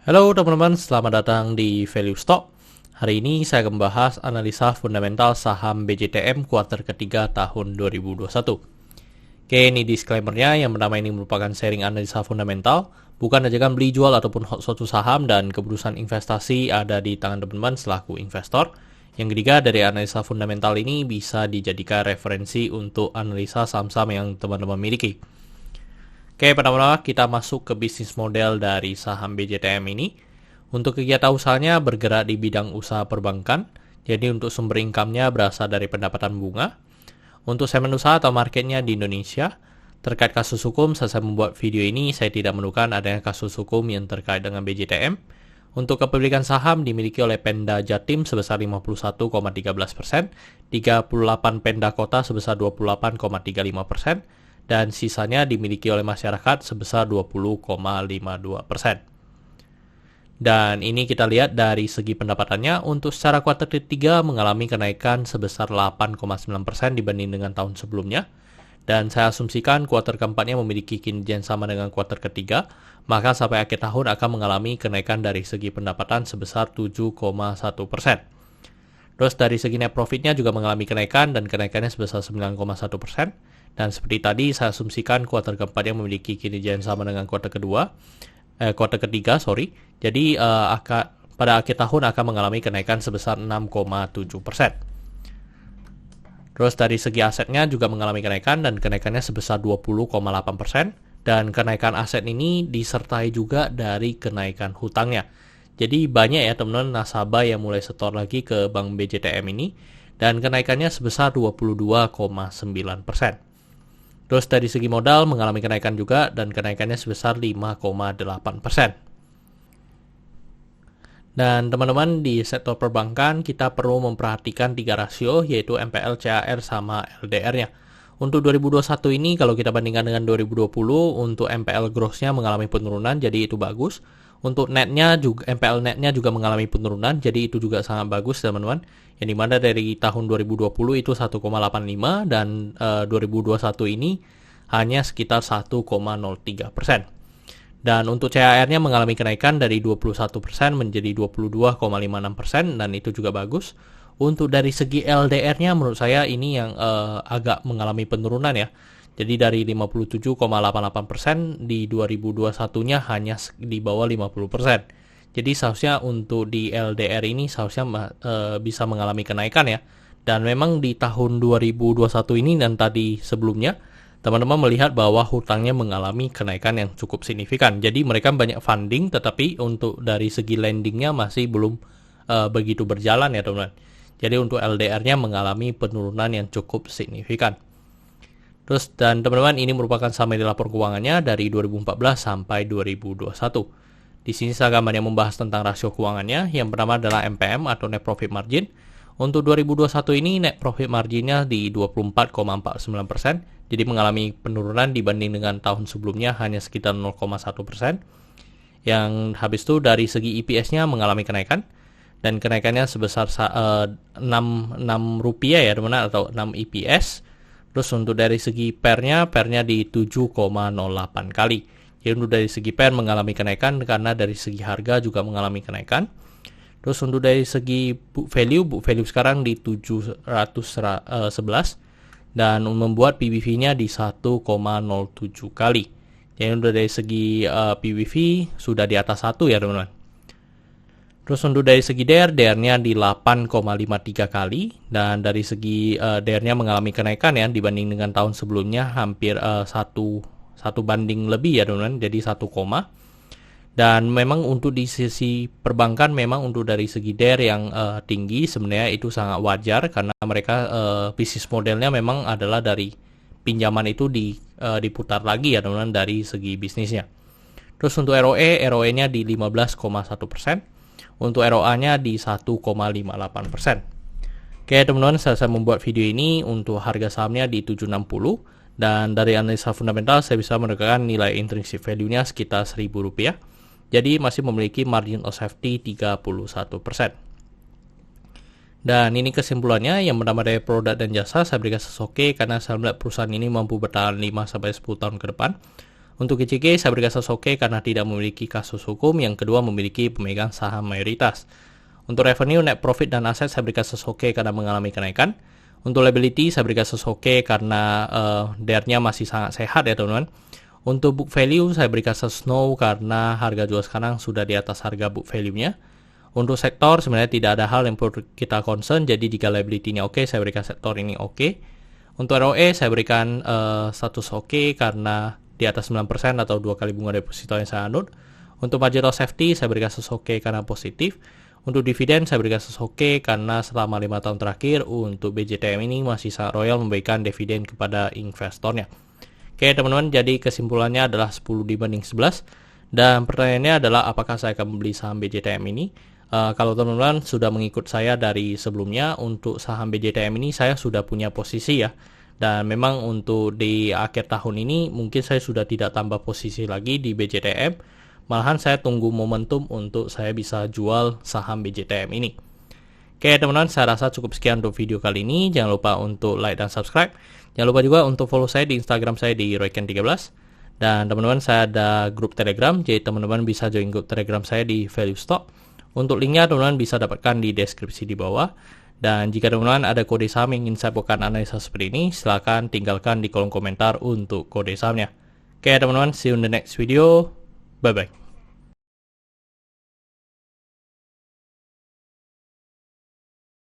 Halo teman-teman, selamat datang di Value Stock. Hari ini saya akan membahas analisa fundamental saham BJTM kuartal ketiga tahun 2021. Oke, ini disclaimer-nya, yang pertama ini merupakan sharing analisa fundamental, bukan ajakan beli jual ataupun suatu saham, dan keputusan investasi ada di tangan teman-teman selaku investor. Yang ketiga, dari analisa fundamental ini bisa dijadikan referensi untuk analisa saham-saham yang teman-teman miliki. Oke, pertama kita masuk ke bisnis model dari saham BJTM ini. Untuk kegiatan usahanya bergerak di bidang usaha perbankan, jadi untuk sumber income-nya berasal dari pendapatan bunga. Untuk segmen usaha atau marketnya di Indonesia, terkait kasus hukum, saat saya membuat video ini, saya tidak menemukan adanya kasus hukum yang terkait dengan BJTM. Untuk kepemilikan saham dimiliki oleh Pemda Jatim sebesar 51,13%, 38 Pemda Kota sebesar 28,35%, dan sisanya dimiliki oleh masyarakat sebesar 20,52%. Dan ini kita lihat dari segi pendapatannya, untuk secara kuartal ketiga mengalami kenaikan sebesar 8,9% dibanding dengan tahun sebelumnya. Dan saya asumsikan kuartal keempatnya memiliki kinerja yang sama dengan kuartal ketiga, maka sampai akhir tahun akan mengalami kenaikan dari segi pendapatan sebesar 7,1%. Terus dari segi net profitnya juga mengalami kenaikan, dan kenaikannya sebesar 9,1%. Dan seperti tadi saya asumsikan kuartal keempatnya memiliki kinerja yang sama dengan kuartal ketiga. Jadi pada akhir tahun akan mengalami kenaikan sebesar 6,7%. Terus dari segi asetnya juga mengalami kenaikan, dan kenaikannya sebesar 20,8%. Dan kenaikan aset ini disertai juga dari kenaikan hutangnya. Jadi banyak ya teman-teman nasabah yang mulai setor lagi ke Bank BJTM ini, dan kenaikannya sebesar 22,9%. Terus dari segi modal mengalami kenaikan juga, dan kenaikannya sebesar 5,8%. Dan teman-teman di sektor perbankan kita perlu memperhatikan 3 rasio, yaitu MPL, CAR, sama LDR-nya. Untuk 2021 ini kalau kita bandingkan dengan 2020, untuk MPL gross-nya mengalami penurunan, jadi itu bagus. Untuk netnya juga, MPL netnya juga mengalami penurunan, jadi itu juga sangat bagus teman-teman. Yang dimana dari tahun 2020 itu 1,85, dan 2021 ini hanya sekitar 1,03%. Dan untuk CAR-nya mengalami kenaikan dari 21% menjadi 22,56%, dan itu juga bagus. Untuk dari segi LDR-nya menurut saya ini yang agak mengalami penurunan ya. Jadi dari 57,88% di 2021-nya hanya di bawah 50%. Jadi seharusnya untuk di LDR ini seharusnya bisa mengalami kenaikan ya. Dan memang di tahun 2021 ini dan tadi sebelumnya, teman-teman melihat bahwa hutangnya mengalami kenaikan yang cukup signifikan. Jadi mereka banyak funding, tetapi untuk dari segi lendingnya masih belum begitu berjalan ya teman-teman. Jadi untuk LDR-nya mengalami penurunan yang cukup signifikan. Terus dan teman-teman ini merupakan summary lapor keuangannya dari 2014 sampai 2021. Di sini saya akan banyak membahas tentang rasio keuangannya. Yang pertama adalah NPM atau net profit margin. Untuk 2021 ini net profit marginnya di 24,49%. Jadi mengalami penurunan dibanding dengan tahun sebelumnya hanya sekitar 0,1%. Yang habis itu dari segi EPS-nya mengalami kenaikan, dan kenaikannya sebesar 6 rupiah ya teman-teman, atau 6 EPS. Terus untuk dari segi PER-nya di 7,08 kali. Jadi untuk dari segi PER mengalami kenaikan karena dari segi harga juga mengalami kenaikan. Terus untuk dari segi book value sekarang di 711, dan membuat PBV-nya di 1,07 kali. Jadi untuk dari segi PBV sudah di atas 1 ya teman-teman. Terus untuk dari segi DR-nya di 8,53 kali, dan dari segi DR-nya mengalami kenaikan ya dibanding dengan tahun sebelumnya hampir satu banding lebih ya teman-teman, jadi 1, dan memang untuk di sisi perbankan memang untuk dari segi DR yang tinggi sebenarnya itu sangat wajar, karena mereka bisnis modelnya memang adalah dari pinjaman itu diputar lagi ya teman-teman dari segi bisnisnya. Terus untuk ROE-nya di 15,1%. Untuk ROA-nya di 1,58%. Oke teman-teman, saya membuat video ini untuk harga sahamnya di 760, dan dari analisa fundamental saya bisa menegakkan nilai intrinsic value-nya sekitar Rp1.000. Jadi masih memiliki margin of safety 31%. Dan ini kesimpulannya, yang pertama dari produk dan jasa saya berikan sesoke karena saya melihat perusahaan ini mampu bertahan 5-10 tahun ke depan. Untuk GCG saya berikan status oke karena tidak memiliki kasus hukum. Yang kedua, memiliki pemegang saham mayoritas. Untuk revenue, net profit, dan aset saya berikan status oke karena mengalami kenaikan. Untuk liability saya berikan status oke karena DER-nya masih sangat sehat ya teman-teman. Untuk book value saya berikan status no karena harga jual sekarang sudah di atas harga book value-nya. Untuk sektor sebenarnya tidak ada hal yang perlu kita concern, jadi jika liability-nya oke, saya berikan sektor ini oke. Untuk ROE saya berikan status oke karena di atas 9% atau 2 kali bunga deposito yang saya anut. Untuk margin of safety saya berikan status oke karena positif. Untuk dividen saya berikan status oke karena selama 5 tahun terakhir untuk BJTM ini masih sangat royal memberikan dividen kepada investornya. Oke teman-teman, jadi kesimpulannya adalah 10 dibanding 11. Dan pertanyaannya adalah apakah saya akan membeli saham BJTM ini? Kalau teman-teman sudah mengikut saya dari sebelumnya, untuk saham BJTM ini saya sudah punya posisi ya. Dan memang untuk di akhir tahun ini mungkin saya sudah tidak tambah posisi lagi di BJTM. Malahan saya tunggu momentum untuk saya bisa jual saham BJTM ini. Oke teman-teman, saya rasa cukup sekian untuk video kali ini. Jangan lupa untuk like dan subscribe. Jangan lupa juga untuk follow saya di Instagram saya di royken13. Dan teman-teman, saya ada grup Telegram, jadi teman-teman bisa join grup Telegram saya di Value Stock. Untuk linknya teman-teman bisa dapatkan di deskripsi di bawah. Dan jika teman-teman ada kode saham yang ingin saya buatkan analisa seperti ini, silakan tinggalkan di kolom komentar untuk kode sahamnya. Oke teman-teman, see you in the next video. Bye-bye.